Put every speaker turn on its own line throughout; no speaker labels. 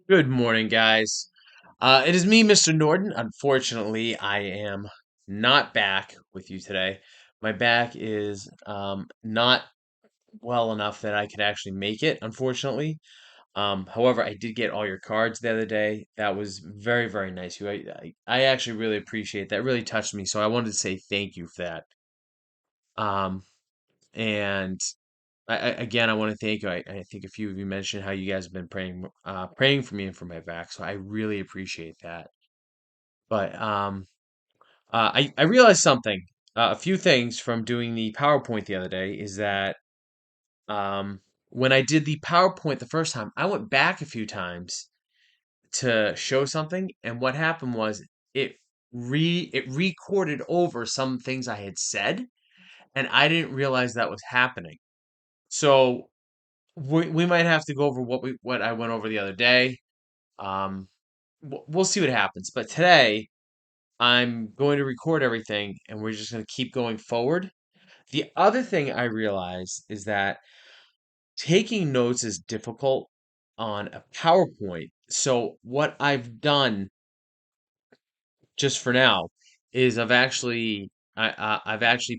Good morning, guys. It is me, Mr. Norton. Unfortunately, I am not back with you today. My back is not well enough that I could actually make it, unfortunately. However, I did get all your cards the other day. That was very, very nice. I actually really appreciate that. It really touched me. So I wanted to say thank you for that. Um, and again, I want to thank you. I think a few of you mentioned how you guys have been praying for me and for my back. So I really appreciate that. But I realized something. A few things from doing the PowerPoint the other day is that um, when I did the PowerPoint the first time, I went back a few times to show something, and what happened was it recorded over some things I had said, and I didn't realize that was happening. So we might have to go over what I went over the other day. Um, we'll see what happens. But today I'm going to record everything and we're just going to keep going forward. The other thing I realize is that taking notes is difficult on a PowerPoint. So what I've done just for now is I've actually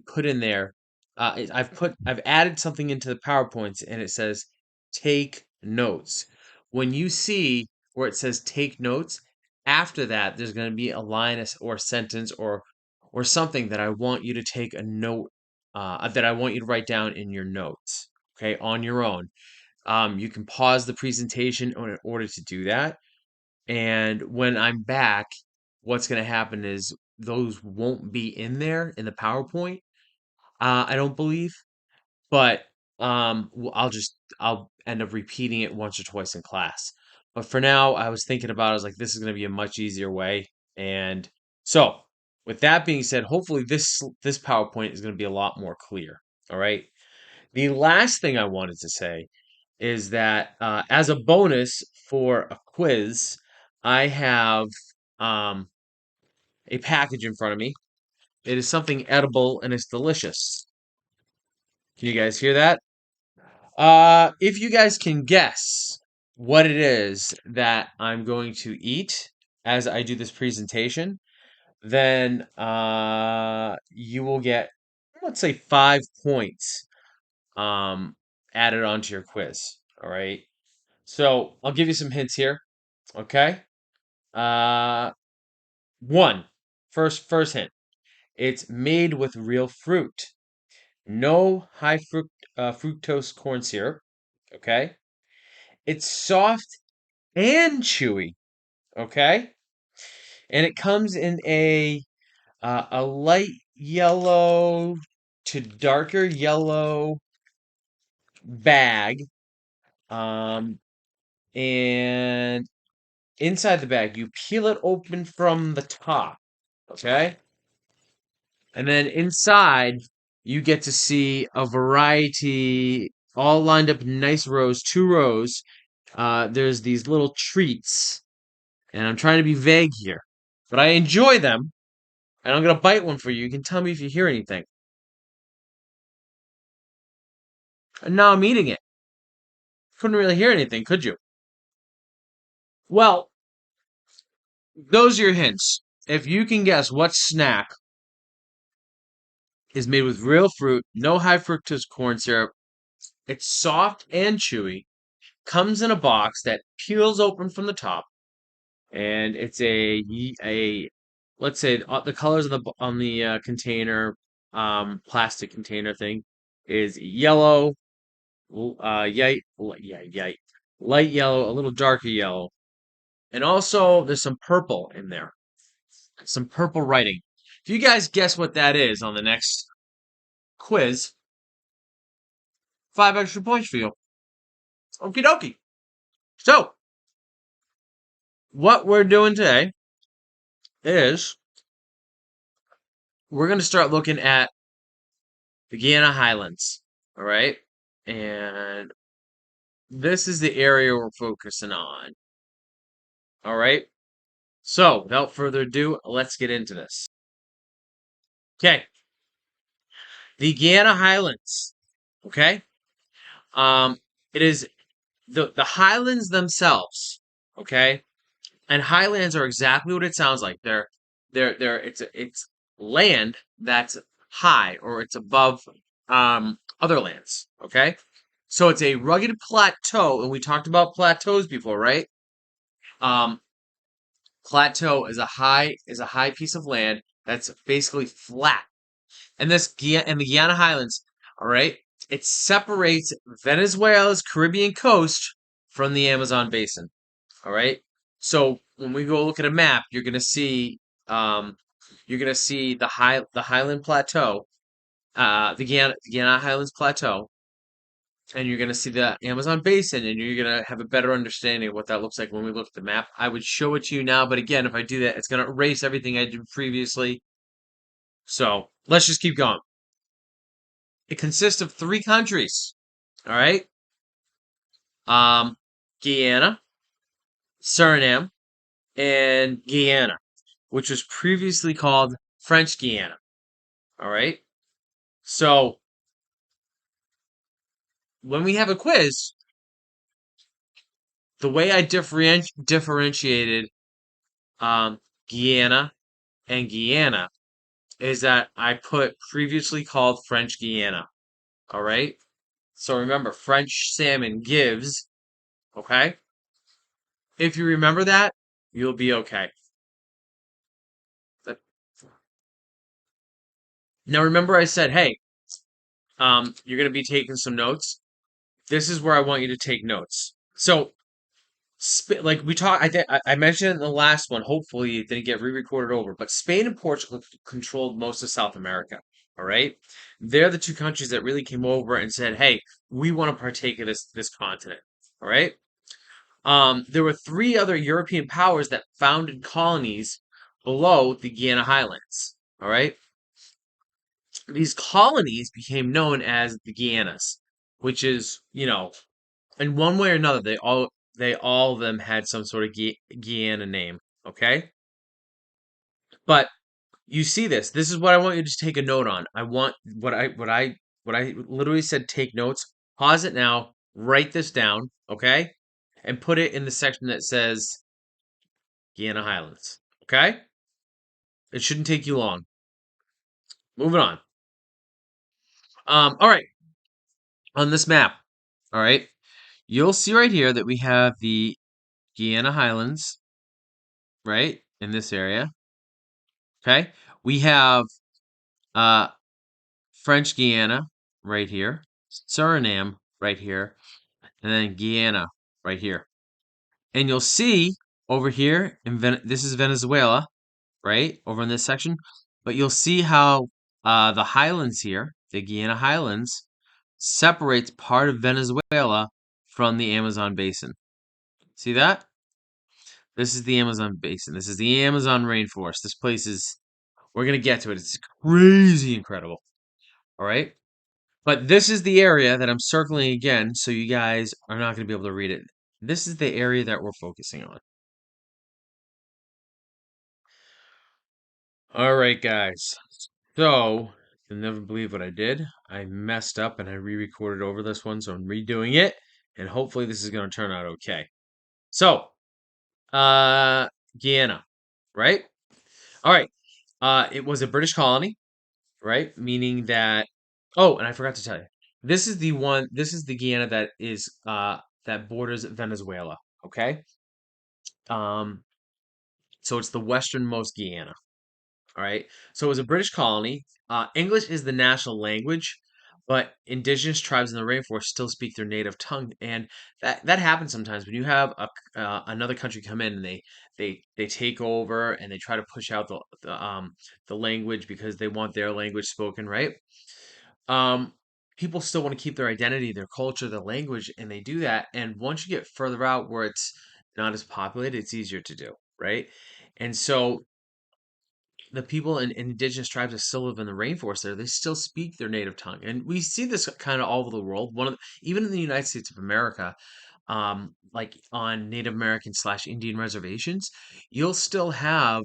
put in there I've added something into the PowerPoints and it says take notes. When you see where it says take notes, after that there's going to be a line or a sentence or something that I want you to take a note that I want you to write down in your notes, okay, on your own. You can pause the presentation in order to do that, and when I'm back, what's going to happen is those won't be in there in the PowerPoint. I don't believe, but I'll end up repeating it once or twice in class. But for now, I was thinking about it, I was like, this is going to be a much easier way. And so, with that being said, hopefully this PowerPoint is going to be a lot more clear. All right. The last thing I wanted to say is that as a bonus for a quiz, I have um, a package in front of me. It is something edible and it's delicious. Can you guys hear that? If you guys can guess what it is that I'm going to eat as I do this presentation, then you will get, let's say, 5 points um, added onto your quiz. All right. So I'll give you some hints here. Okay. Uh, one, first hint. It's made with real fruit. No fructose corn syrup. Okay. It's soft and chewy. Okay. And it comes in a light yellow to darker yellow bag. Um, and inside the bag, you peel it open from the top. Okay. And then inside, you get to see a variety, all lined up in nice rows, 2 rows. There's these little treats, and I'm trying to be vague here, but I enjoy them, and I'm gonna bite one for you. You can tell me if you hear anything. And now I'm eating it. Couldn't really hear anything, could you? Well, those are your hints. If you can guess what snack is made with real fruit, no high fructose corn syrup, it's soft and chewy, comes in a box that peels open from the top, and it's a let's say the colors on the container, plastic container thing, is yellow, light yellow, a little darker yellow, and also there's some purple in there, some purple writing. If you guys guess what that is on the next quiz, 5 extra points for you. Okie dokie. So what we're doing today is we're going to start looking at the Guiana Highlands. All right. And this is the area we're focusing on. All right. So without further ado, let's get into this. Okay. The Guiana Highlands. Okay. Um, it is the highlands themselves. Okay, and highlands are exactly what it sounds like. It's land that's high or it's above other lands. Okay, so it's a rugged plateau, and we talked about plateaus before, right? Um, Plateau is a high piece of land that's basically flat. And the Guiana Highlands, all right, it separates Venezuela's Caribbean coast from the Amazon basin. All right. So when we go look at a map, um, you're gonna see the Highland Plateau, the Guiana Highlands Plateau, and you're gonna see the Amazon basin, and you're gonna have a better understanding of what that looks like when we look at the map. I would show it to you now, but again, if I do that, it's gonna erase everything I did previously. So let's just keep going. It consists of three countries. All right. Um, Guyana, Suriname, and Guyana, which was previously called French Guiana. All right. So when we have a quiz, the way I differentiated um, Guyana and Guyana is that I put previously called French Guiana. All right. So remember, French salmon gives. Okay. If you remember that, you'll be okay. Now remember, I said, hey, you're going to be taking some notes. This is where I want you to take notes. So, like we talked, I mentioned in the last one. Hopefully, it didn't get re-recorded over. But Spain and Portugal controlled most of South America. All right, they're the two countries that really came over and said, "Hey, we want to partake of this continent." All right. There were three other European powers that founded colonies below the Guiana Highlands. All right. These colonies became known as the Guianas, which is, in one way or another, they all of them had some sort of Guyana name. Okay, but you see this. This is what I want you to take a note on. I want what I literally said. Take notes. Pause it now. Write this down. Okay, and put it in the section that says Guiana Highlands. Okay, it shouldn't take you long. Moving on. All right. On this map. All right. You'll see right here that we have the Guiana Highlands, right, in this area. Okay. We have uh, French Guiana right here, Suriname right here, and then Guyana right here. And you'll see over here, this is Venezuela, right, over in this section. But you'll see how the highlands here, the Guiana Highlands, separates part of Venezuela from the Amazon basin. See that? This is the Amazon basin. This is the Amazon rainforest. This place is, we're going to get to it. It's crazy incredible. All right. But this is the area that I'm circling again, so you guys are not going to be able to read it. This is the area that we're focusing on. All right, guys. So, you'll never believe what I did. I messed up and I re-recorded over this one, so I'm redoing it, and hopefully this is going to turn out okay. So, uh, Guyana, right? All right. It was a British colony, right? Meaning that. Oh, and I forgot to tell you. This is the one. This is the Guyana that borders Venezuela. Okay. Um. So it's the westernmost Guyana. All right. So it was a British colony. English is the national language, but indigenous tribes in the rainforest still speak their native tongue, and that happens sometimes when you have another country come in and they take over and they try to push out the language because they want their language spoken, right? Um, People still want to keep their identity, their culture, their language, and they do that. And once you get further out where it's not as populated, it's easier to do, right? And so the people in indigenous tribes that still live in the rainforest there, they still speak their native tongue. And we see this kind of all over the world. Even in the United States of America, like on Native American slash Indian reservations, you'll still have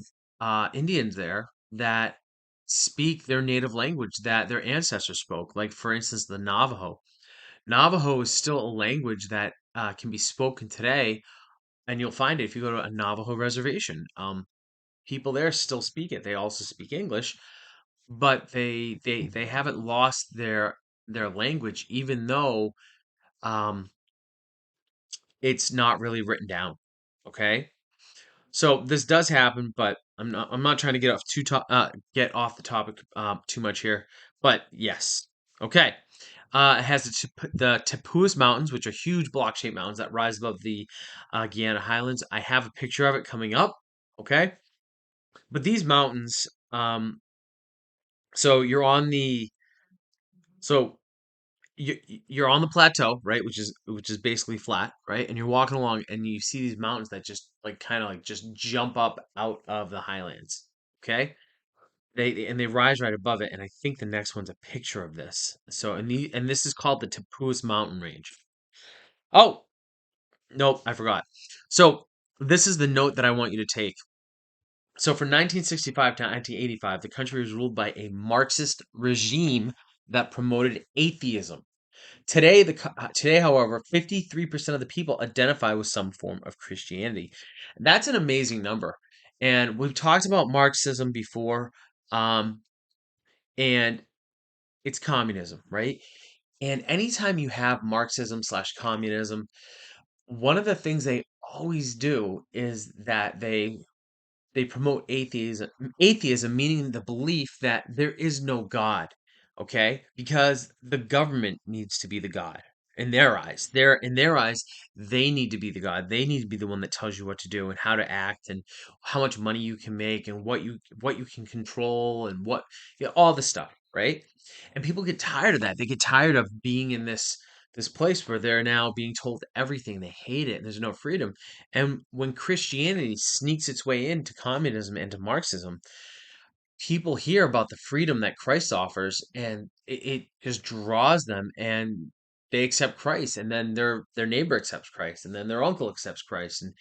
Indians there that speak their native language that their ancestors spoke. Like, for instance, the Navajo. Navajo is still a language that can be spoken today and you'll find it if you go to a Navajo reservation. People there still speak it. They also speak English, but they haven't lost their language, even though um, it's not really written down. Okay, so this does happen, but I'm not trying to get off the topic too much here. But yes, okay. It has the Tapuz Mountains, which are huge block-shaped mountains that rise above the Guiana Highlands. I have a picture of it coming up. Okay, but these mountains, so so you you're on the plateau, right, which is basically flat, right, and you're walking along, and you see these mountains that just like kind of like just jump up out of the highlands. Okay, they rise right above it, and I think the next one's a picture of this. So and this is called the Tapuz Mountain Range. Oh, nope, I forgot. So this is the note that I want you to take. So from 1965 to 1985, the country was ruled by a Marxist regime that promoted atheism. Today, however, 53% of the people identify with some form of Christianity. That's an amazing number. And we've talked about Marxism before, um, and it's communism, right? And anytime you have Marxism slash communism, one of the things they always do is that they promote atheism meaning the belief that there is no God, okay? Because the government needs to be the God in their eyes. In their eyes, they need to be the God. They need to be the one that tells you what to do and how to act and how much money you can make and what you can control and all the stuff, right? And people get tired of that. They get tired of being in this place where they're now being told everything. They hate it and there's no freedom. And when Christianity sneaks its way into communism and to Marxism, people hear about the freedom that Christ offers, and it just draws them, and they accept Christ, and then their neighbor accepts Christ, and then their uncle accepts Christ, and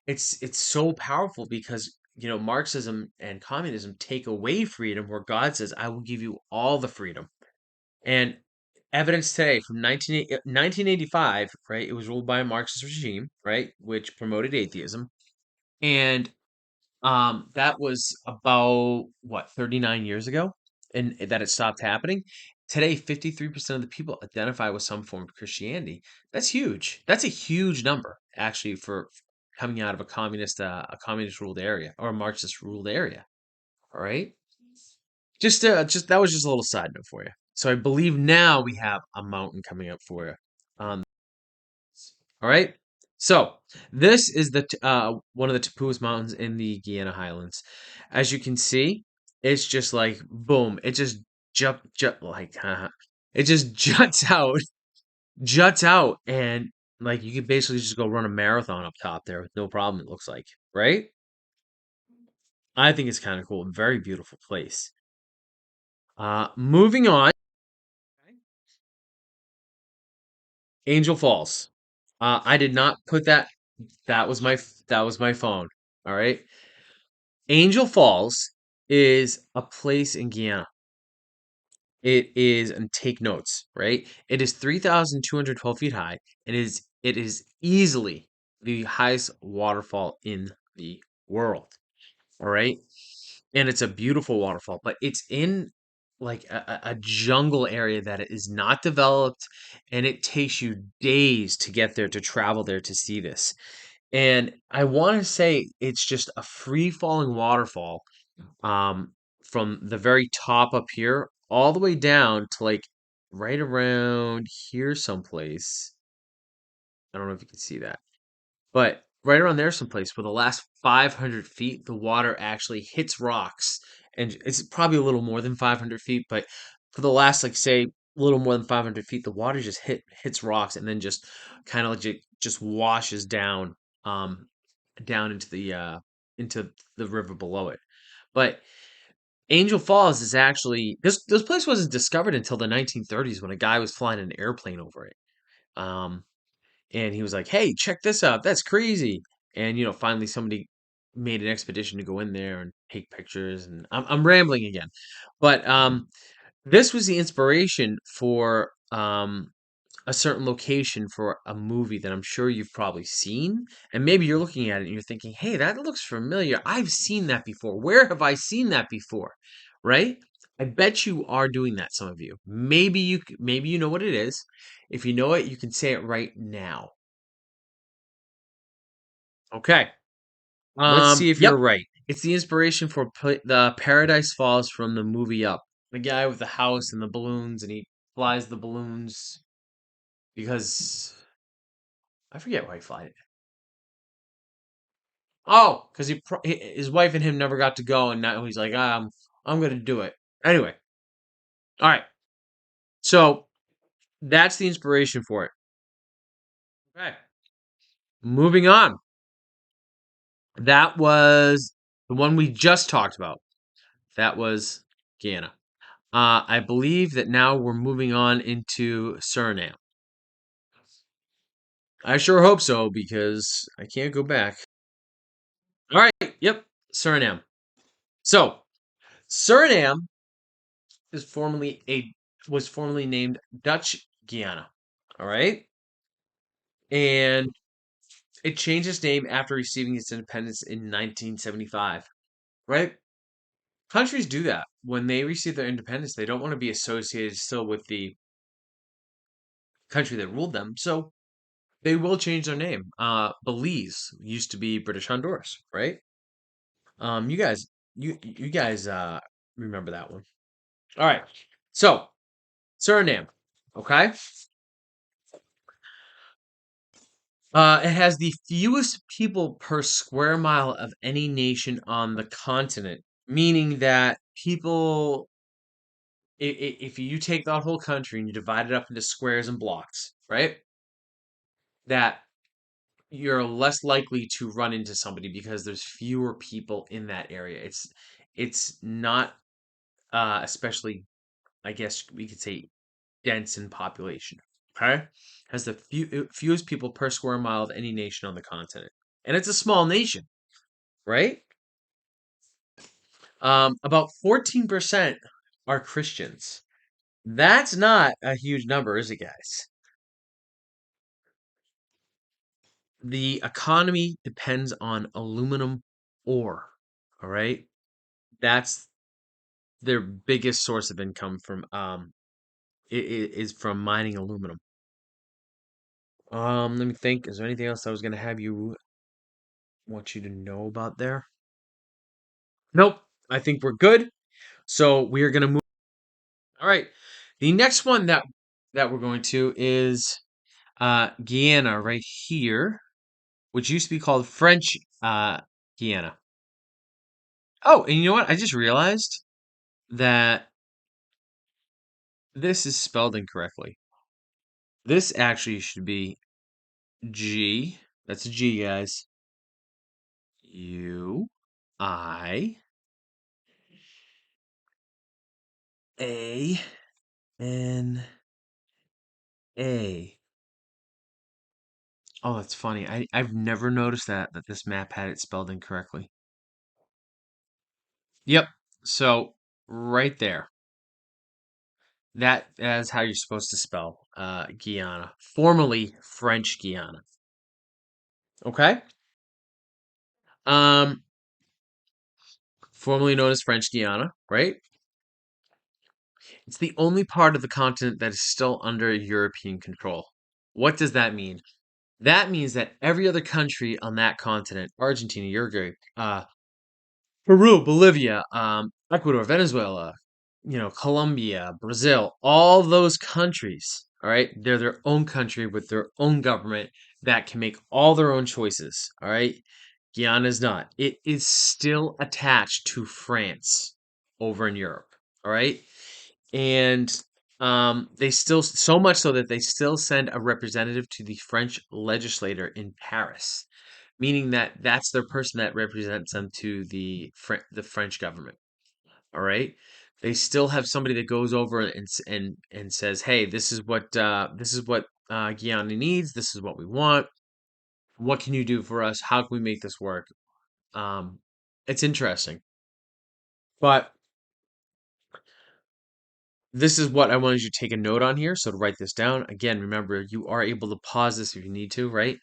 it's so powerful because Marxism and communism take away freedom, where God says, "I will give you all the freedom." And evidence today from 1985, right? It was ruled by a Marxist regime, right, which promoted atheism. And that was about what, 39 years ago, and that it stopped happening. Today, 53% of the people identify with some form of Christianity. That's huge. That's a huge number, actually, for coming out of a communist ruled area or a Marxist ruled area. All right. Just that was just a little side note for you. So I believe now we have a mountain coming up for you. All right. So this is one of the Tapuz Mountains in the Guiana Highlands. As you can see, it's just like boom. It just it just juts out, and like you could basically just go run a marathon up top there with no problem. It looks like, right? I think it's kind of cool. Very beautiful place. Moving on, Angel Falls. I did not put that. That was my phone. All right. Angel Falls is a place in Guyana. It is, and take notes, right? It is 3,212 feet high, and it is easily the highest waterfall in the world. All right. And it's a beautiful waterfall, but it's in like a jungle area that is not developed, and it takes you days to get there, to travel there to see this. And I want to say it's just a free falling waterfall, um, from the very top up here all the way down to like right around here someplace. I don't know if you can see that, but right around there someplace, for the last 500 feet, the water actually hits rocks. And it's probably a little more than 500 feet, but for the last, like, say, a little more than 500 feet, the water just hits rocks and then just kind of like just washes down into the river below it. But Angel Falls is actually this place wasn't discovered until the 1930s, when a guy was flying an airplane over it. Um, and he was like, "Hey, check this out. That's crazy." And finally somebody made an expedition to go in there and take pictures. And I'm rambling again, but this was the inspiration for a certain location for a movie that I'm sure you've probably seen, and maybe you're looking at it and you're thinking, "Hey, that looks familiar. I've seen that before. Where have I seen that before?" Right? I bet you are doing that, some of you. Maybe you know what it is. If you know it, you can say it right now. Okay. Let's see if you're
Yep.
right. It's the inspiration for the Paradise Falls from the movie Up. The guy with the house and the balloons, and he flies the balloons because I forget why he flies it. Oh, because his wife and him never got to go, and now he's like, I'm gonna do it anyway. All right, so that's the inspiration for it. Okay, moving on. That was the one we just talked about. That was Guyana. I believe that now we're moving on into Suriname. I sure hope so because I can't go back. All right, yep, Suriname. So Suriname is formerly a was formerly named Dutch Guiana. All right, and it changed its name after receiving its independence in 1975. Right? Countries do that when they receive their independence. They don't want to be associated still with the country that ruled them, so they will change their name. Belize used to be British Honduras, right? You guys, you guys, remember that one? All right. So Suriname, okay? It has the fewest people per square mile of any nation on the continent, meaning that people, if you take that whole country and you divide it up into squares and blocks, right? That you're less likely to run into somebody because there's fewer people in that area. It's not especially, I guess we could say, dense in population. Okay, has the fewest people per square mile of any nation on the continent, and it's a small nation, right? About 14% are Christians. That's not a huge number, is it, guys? The economy depends on aluminum ore. All right, that's their biggest source of income from is from mining aluminum. Let me think. Is there anything else I was gonna have you want you to know about there? Nope. I think we're good. So we are gonna move. All right. The next one that we're going to is Guyana right here, which used to be called French Guyana. Oh, and you know what? I just realized that this is spelled incorrectly. This actually should be G. That's a G, guys. Uiana. Oh, that's funny. I've never noticed that this map had it spelled incorrectly. Yep. So right there. That is how you're supposed to spell Guyana, formerly French Guiana. Okay? Um, formerly known as French Guiana, right? It's the only part of the continent that is still under European control. What does that mean? That means that every other country on that continent, Argentina, Uruguay, Peru, Bolivia, Ecuador, Venezuela, Colombia, Brazil, all those countries, all right, they're their own country with their own government that can make all their own choices, all right? Guyana is not. It is still attached to France over in Europe, all right? And they still, so much so that they still send a representative to the French legislator in Paris, meaning that that's their person that represents them to the French government. All right, they still have somebody that goes over and says, "Hey, this is what Guyana needs. This is what we want. What can you do for us? How can we make this work?" Um, it's interesting, but this is what I wanted you to take a note on here. So to write this down, again, remember you are able to pause this if you need to, right?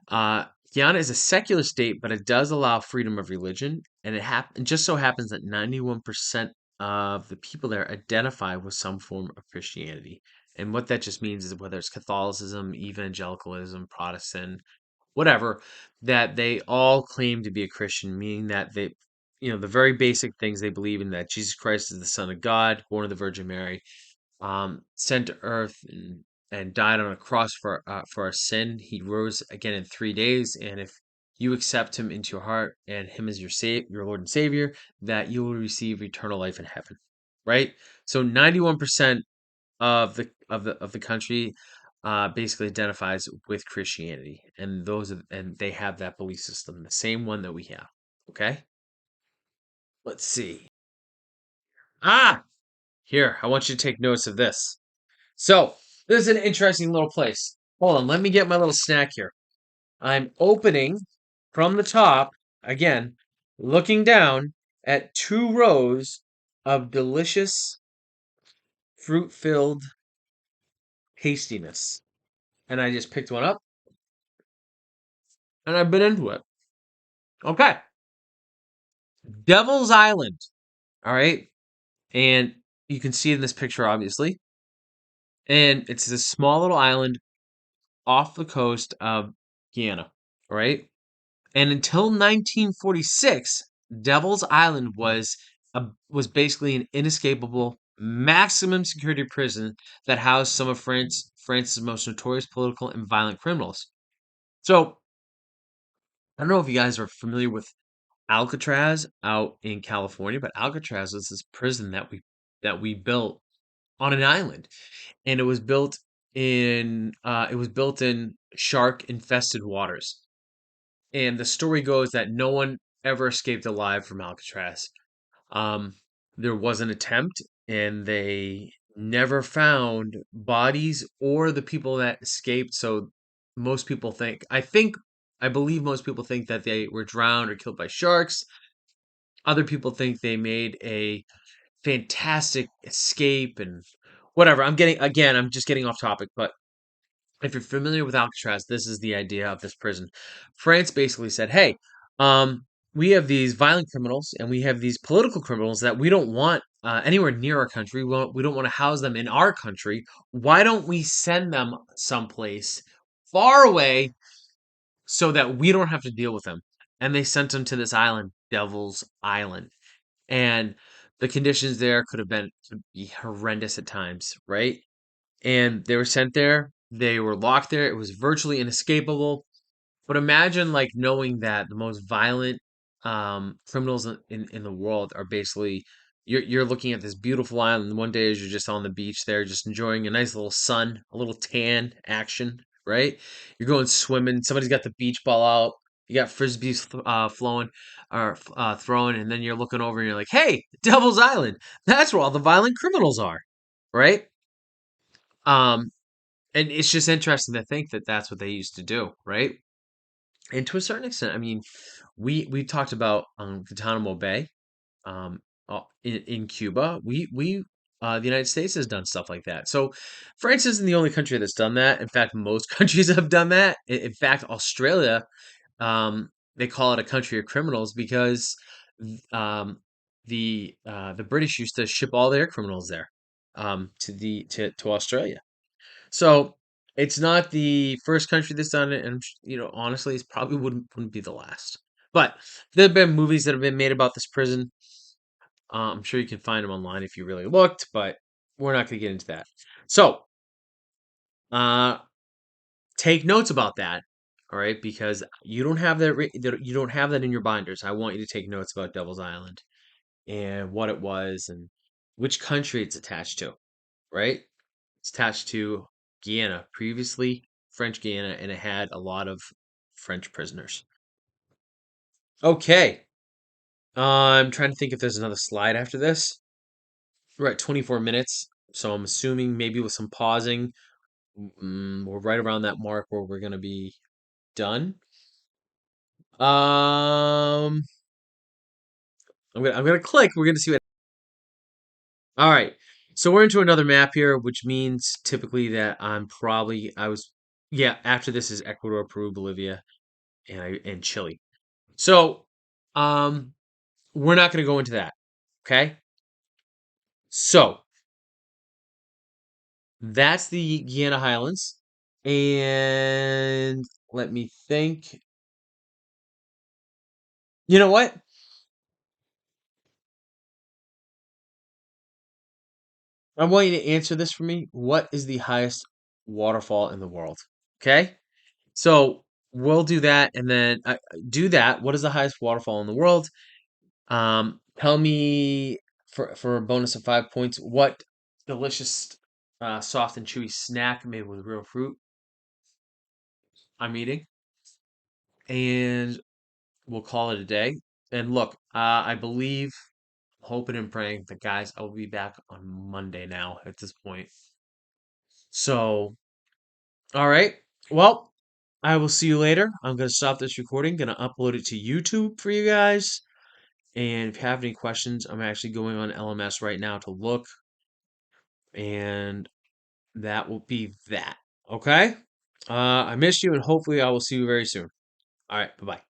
Uh, Guyana is a secular state, but it does allow freedom of religion, and it just so happens that 91% of the people there identify with some form of Christianity. And what that just means is whether it's Catholicism, evangelicalism, Protestant, whatever, that they all claim to be a Christian, meaning that the very basic things they believe in, that Jesus Christ is the Son of God, born of the Virgin Mary, sent to earth and died on a cross for our sin. He rose again in 3 days, and if you accept him into your heart and him as your Lord and Savior, that you will receive eternal life in heaven. Right? So 91% of the country basically identifies with Christianity, and they have that belief system, the same one that we have. Okay? Let's see. Ah, here, I want you to take notice of this. So, this is an interesting little place. Hold on, let me get my little snack here. I'm opening from the top, again, looking down at 2 rows of delicious fruit-filled tastiness. And I just picked one up and I've been into it. Okay. Devil's Island. All right. And you can see in this picture, obviously. And it's this small little island off the coast of Guyana. All right. And until 1946, Devil's Island was basically an inescapable maximum security prison that housed some of France's most notorious political and violent criminals. So I don't know if you guys are familiar with Alcatraz out in California, but Alcatraz was this prison that we built on an island, and it was built in shark infested waters. And the story goes that no one ever escaped alive from Alcatraz. Um, there was an attempt, and they never found bodies or the people that escaped. So most people I believe most people think that they were drowned or killed by sharks. Other people think they made a fantastic escape and whatever. I'm just getting off topic, but if you're familiar with Alcatraz, this is the idea of this prison. France basically said, "Hey, um, we have these violent criminals and we have these political criminals that we don't want anywhere near our country. We don't want to house them in our country. Why don't we send them someplace far away so that we don't have to deal with them?" And they sent them to this island, Devil's Island, and the conditions there could be horrendous at times, right? And they were sent there. They were locked there. It was virtually inescapable. But imagine like knowing that the most violent criminals in the world are basically you're looking at this beautiful island one day as you're just on the beach there, just enjoying a nice little sun, a little tan action, right? You're going swimming. Somebody's got the beach ball out. You got frisbees flowing or throwing, and then you're looking over and you're like, "Hey, Devil's Island. That's where all the violent criminals are," right? Um, and it's just interesting to think that that's what they used to do, right? And to a certain extent, I mean, we talked about Guantanamo Bay um, in Cuba. The United States has done stuff like that. So France isn't the only country that's done that. In fact, most countries have done that. In fact, Australia, they call it a country of criminals because um, the British used to ship all their criminals there to Australia. So it's not the first country that's done it, and honestly, it probably wouldn't be the last. But there have been movies that have been made about this prison. I'm sure you can find them online if you really looked, but we're not going to get into that. So, uh, take notes about that, all right? Because you don't have that in your binders. I want you to take notes about Devil's Island and what it was and which country it's attached to, right? It's attached to Guyana, previously French Guiana, and it had a lot of French prisoners. Okay. I'm trying to think if there's another slide after this. We're at 24 minutes, so I'm assuming maybe with some pausing, we're right around that mark where we're going to be done. I'm gonna click. We're gonna see what. All right. So we're into another map here, which means typically that yeah, after this is Ecuador, Peru, Bolivia, and Chile. So, um, we're not going to go into that. Okay. So that's the Guiana Highlands. And let me think. You know what? I want you to answer this for me. What is the highest waterfall in the world? Okay. So we'll do that, and then do that. What is the highest waterfall in the world? Tell me for a bonus of 5 points, what delicious, soft and chewy snack made with real fruit I'm eating, and we'll call it a day. And look, I believe, hoping and praying that guys, I will be back on Monday now at this point. So, all right. Well, I will see you later. I'm gonna stop this recording. Gonna upload it to YouTube for you guys. And if you have any questions, I'm actually going on LMS right now to look, and that will be that. Okay? I miss you, and hopefully I will see you very soon. All right. Bye bye.